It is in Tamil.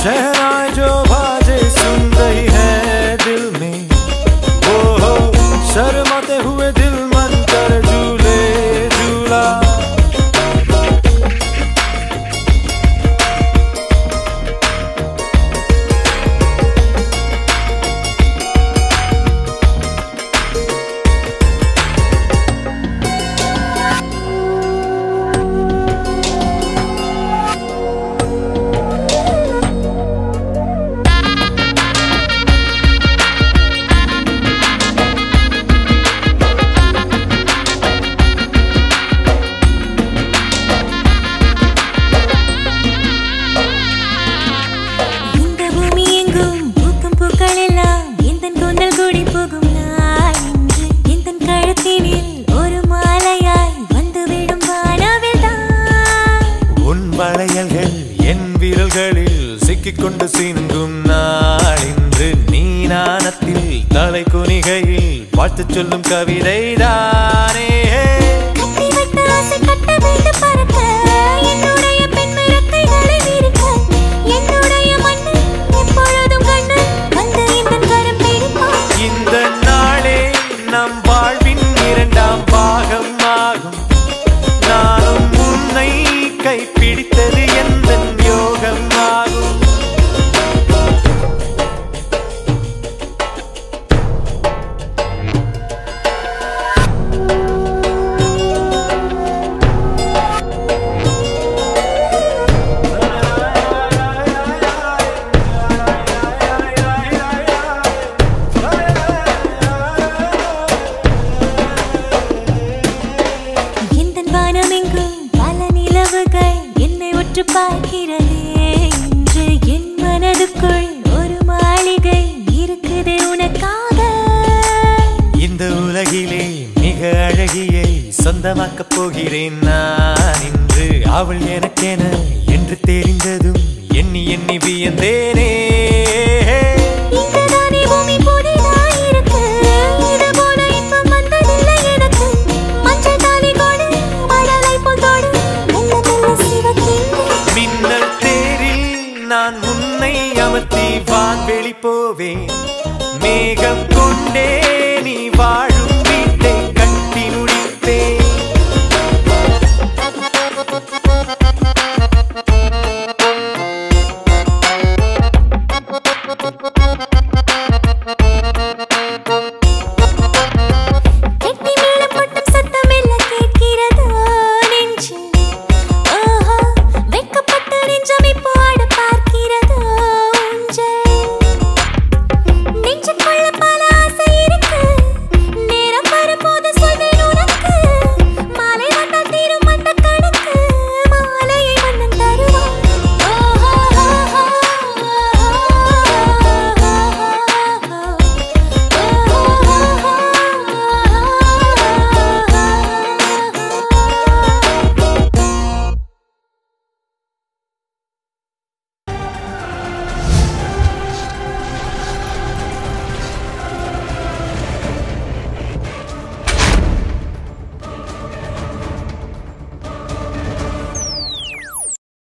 शहनाई जो बाजे सुन रही है दिल में, ओ हो शर्माते हुए दिल मन कर झूले झूला। வளையல்கள் என் விரல்களில் சிக்கிக்கொண்டு சிந்தும் நாள் இன்று, நீ நாணத்தில் தலை குனிகையில் வாழ்த்து சொல்லும் கவிதை தானே। இந்த நாளே நம் வாழ்வின் இரண்டாம் பாகம் ஆகும், நானும் உன்னை கைப்பிடித்தது எந்த யோகம் ஆகும்। என்னை உற்று பார்க்கிறதே இன்று, என் மனதுக்குள் ஒரு மாளிகை இருக்குதே உனக்காக। இந்த உலகிலே மிக அழகியை சொந்தமாக்கப் போகிறேன் நான் இன்று, அவள் எனக்கென என்று தெரிந்ததும் எண்ணி எண்ணி வியந்தேனே। மின்னல் தேரில் நான் உன்னை அமர்த்தி வான்வெளி போவேன், மேகம் கொண்டே நீ வாழ